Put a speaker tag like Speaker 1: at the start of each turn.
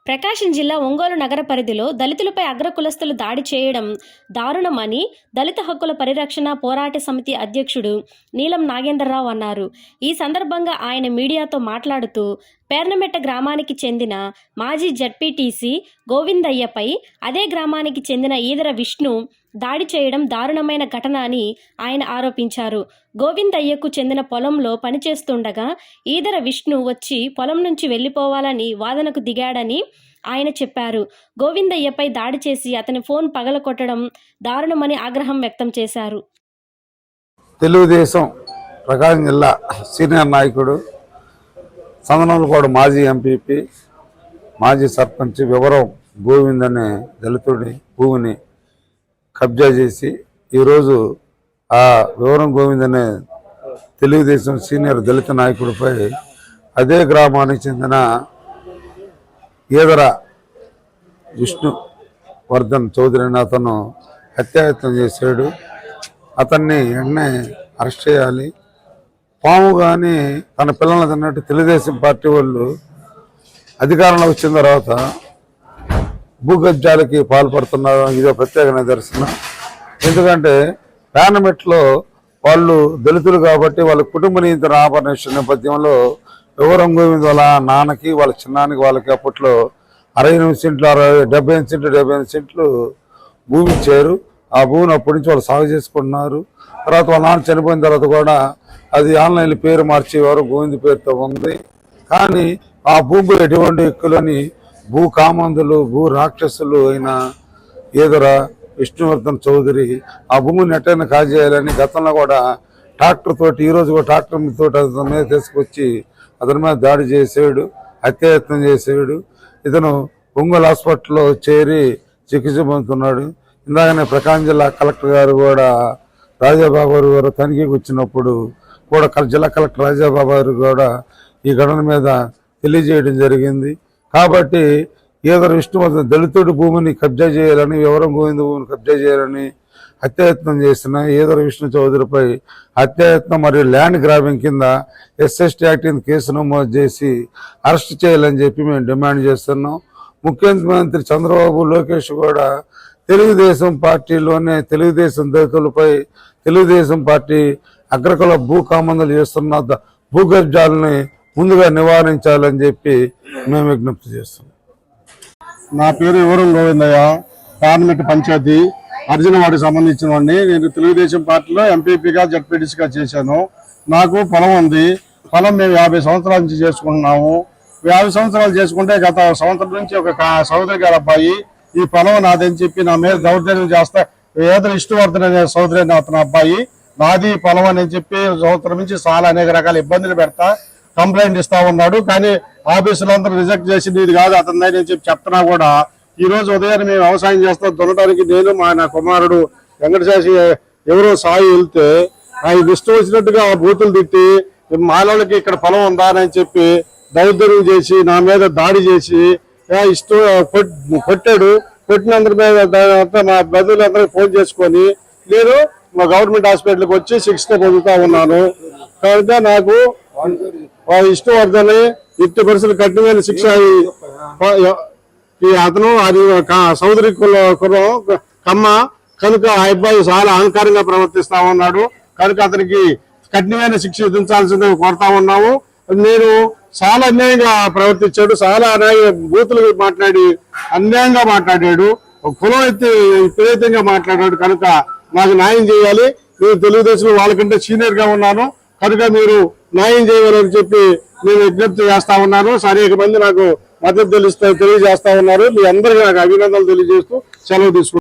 Speaker 1: ప్రకాశం జిల్లా ఒంగోలు నగర పరిధిలో దళితులపై అగ్రకులస్తులు దాడి చేయడం దారుణమని దళిత హక్కుల పరిరక్షణ పోరాట సమితి అధ్యక్షుడు నీలం నాగేంద్రరావు అన్నారు. ఈ సందర్భంగా ఆయన మీడియాతో మాట్లాడుతూ పేర్నమెట్ట గ్రామానికి చెందిన మాజీ జడ్పీటీసీ గోవిందయ్యపై అదే గ్రామానికి చెందిన ఈదర విష్ణు దాడి చేయడం దారుణమైన ఘటన అని ఆయన ఆరోపించారు. గోవిందయ్యకు చెందిన పొలంలో పనిచేస్తుండగా ఈదర విష్ణు వచ్చి పొలం నుంచి వెళ్లిపోవాలని వాదనకు దిగాడని ఆయన చెప్పారు. గోవిందయ్యపై దాడి చేసి అతని ఫోన్ పగలకొట్టడం దారుణమని ఆగ్రహం వ్యక్తం చేశారు.
Speaker 2: తెలుగుదేశం ప్రకాశం జిల్లా సీనియర్ నాయకుడు సందనలపాడు మాజీ ఎంపీపీ మాజీ సర్పంచ్ వివరం గోవింద్ అనే దళితుడి భూమిని కబ్జా చేసి ఈరోజు ఆ వివరం గోవింద్ అనే తెలుగుదేశం సీనియర్ దళిత నాయకుడిపై అదే గ్రామానికి చెందిన ఈదర విష్ణు వర్ధన్ చౌదరి అనే అతను హత్యాయత్నం చేశాడు. అతన్ని వెంటనే అరెస్ట్ చేయాలి. పాము కానీ తన పిల్లల్ని తిన్నట్టు తెలుగుదేశం పార్టీ వాళ్ళు అధికారంలో వచ్చిన తర్వాత భూకబ్జాలకి పాల్పడుతున్నారు. ఇదో ప్రత్యేక నిదర్శనం. ఎందుకంటే పేర్నమెట్లో వాళ్ళు దళితులు కాబట్టి వాళ్ళ కుటుంబ నియంత్రణ ఆపరేషన్ నేపథ్యంలో వివరం గోవింద్ వాళ్ళ నాన్నకి వాళ్ళ చిన్నానికి వాళ్ళకి అప్పట్లో 68 సెంట్లు 78 సెంట్లు భూమి ఇచ్చారు. ఆ భూమిని అప్పటి నుంచి వాళ్ళు సాగు చేసుకుంటున్నారు. తర్వాత వాళ్ళ నాన్న చనిపోయిన తర్వాత కూడా అది ఆన్లైన్లో పేరు మార్చి ఎవరు గోవింద్ పేరుతో ఉంది. కానీ ఆ భూమిలో ఎటువంటి ఎక్కులని భూ కామందులు భూ రాక్షసులు అయిన ఈదర విష్ణువర్ధన్ చౌదరి ఆ భూమిని ఎట్టైనా కాజేయాలని గతంలో కూడా ట్రాక్టర్ తోటి ఈరోజు కూడా ట్రాక్టర్ తోటి అతని మీద తీసుకొచ్చి అతని మీద దాడి చేసాడు, హత్యాయత్నం చేసాడు. ఇతను ఒంగోలు హాస్పిటల్లో చేరి చికిత్స పొందుతున్నాడు. ఇందాకనే ప్రకాశం జిల్లా కలెక్టర్ గారు కూడా రాజాబాబు గారు తనిఖీకి వచ్చినప్పుడు కూడా జిల్లా కలెక్టర్ రాజాబాబు గారు కూడా ఈ ఘటన మీద తెలియజేయడం జరిగింది. కాబట్టి ఈదర విష్ణువర్ధన్ దళితుడి భూమిని కబ్జా చేయాలని వివరం గోవింద భూమిని కబ్జా చేయాలని హత్యాయత్నం చేసిన ఈదర విష్ణు చౌదరిపై హత్యాయత్నం మరియు ల్యాండ్ గ్రాబింగ్ కింద ఎస్ఎస్టీ యాక్ట్ కింద కేసు నమోదు చేసి అరెస్ట్ చేయాలని చెప్పి మేము డిమాండ్ చేస్తున్నాం. ముఖ్యమంత్రి చంద్రబాబు లోకేష్ కూడా తెలుగుదేశం పార్టీలోనే తెలుగుదేశం దళితులపై తెలుగుదేశం పార్టీ అగ్రకుల భూ కామందులు చేస్తున్న భూగర్జాలని ముందుగా నివారించాలని చెప్పి మేము విజ్ఞప్తి చేస్తున్నాం.
Speaker 3: నా పేరు వివరం గోవిందయ్య, పేర్నమెట్ట పంచాయతీ అర్జునవాడికి సంబంధించిన వాడిని. నేను తెలుగుదేశం పార్టీలో ఎంపీపీగా జడ్పీటీసీగా చేశాను. నాకు పొలం ఉంది. పొలం మేము 50 సంవత్సరాల నుంచి చేసుకుంటున్నాము. 50 సంవత్సరాలు చేసుకుంటే గత సంవత్సరం నుంచి ఒక సోదరి గారి అబ్బాయి ఈ పొలం నాదని చెప్పి నా మీద దౌర్జన్యం చేస్తా ఏదో విష్ణువర్ధన్ అనే సోదరి అతని అబ్బాయి నాది పొలం అని చెప్పి సంవత్సరం నుంచి చాలా అనేక రకాల ఇబ్బందులు పెడతా కంప్లైంట్ ఇస్తా ఉన్నాడు. కానీ ఆఫీసులో అందరూ రిజెక్ట్ చేసి ఇది కాదు అతనిదని చెప్పి చెప్తున్నా కూడా ఈ రోజు ఉదయాన్నే మేము వ్యవసాయం చేస్తాం దున్నడానికి నేను నా కుమారుడు వెంకటశాసి ఎవరో సాయి వెళ్తే ఆయన ఇష్టం వచ్చినట్టుగా బూతులు తిట్టి మాలోళ్ళకి ఇక్కడ పొలం ఉందా అని చెప్పి దౌర్జన్యం చేసి నా మీద దాడి చేసి ఇష్టం కొట్టాడు. కొట్టినందరి మీద మా బంధువులందరికీ ఫోన్ చేసుకొని నేను మా గవర్నమెంట్ హాస్పిటల్కి వచ్చి చికిత్స పొందుతా ఉన్నాను. కనుక నాకు విష్ణువర్ధన్ 50% కఠినమైన శిక్ష అతను అది సోదరి కులం కమ్మ కనుక ఆ అబ్బాయి చాలా అహంకారంగా ప్రవర్తిస్తా ఉన్నాడు. కనుక అతనికి కఠినమైన శిక్ష విధించాల్సిందని కోరుతా ఉన్నాము. నేను చాలా అన్యాయంగా ప్రవర్తించాడు, చాలా బూతులు మాట్లాడి అన్యాయంగా మాట్లాడాడు, కులం ఎత్తి విపరీతంగా మాట్లాడాడు. కనుక నాకు న్యాయం చేయాలి. నేను తెలుగుదేశంలో వాళ్ళకంటే సీనియర్ గా ఉన్నాను కనుక మీరు న్యాయం చేయాలని చెప్పి నేను విజ్ఞప్తి చేస్తా ఉన్నాను. అనేక మంది నాకు మద్దతు తెలియజేస్తా ఉన్నారు. మీ అందరికీ నాకు అభినందనలు తెలియజేస్తూ సెలవు తీసుకుంటాను.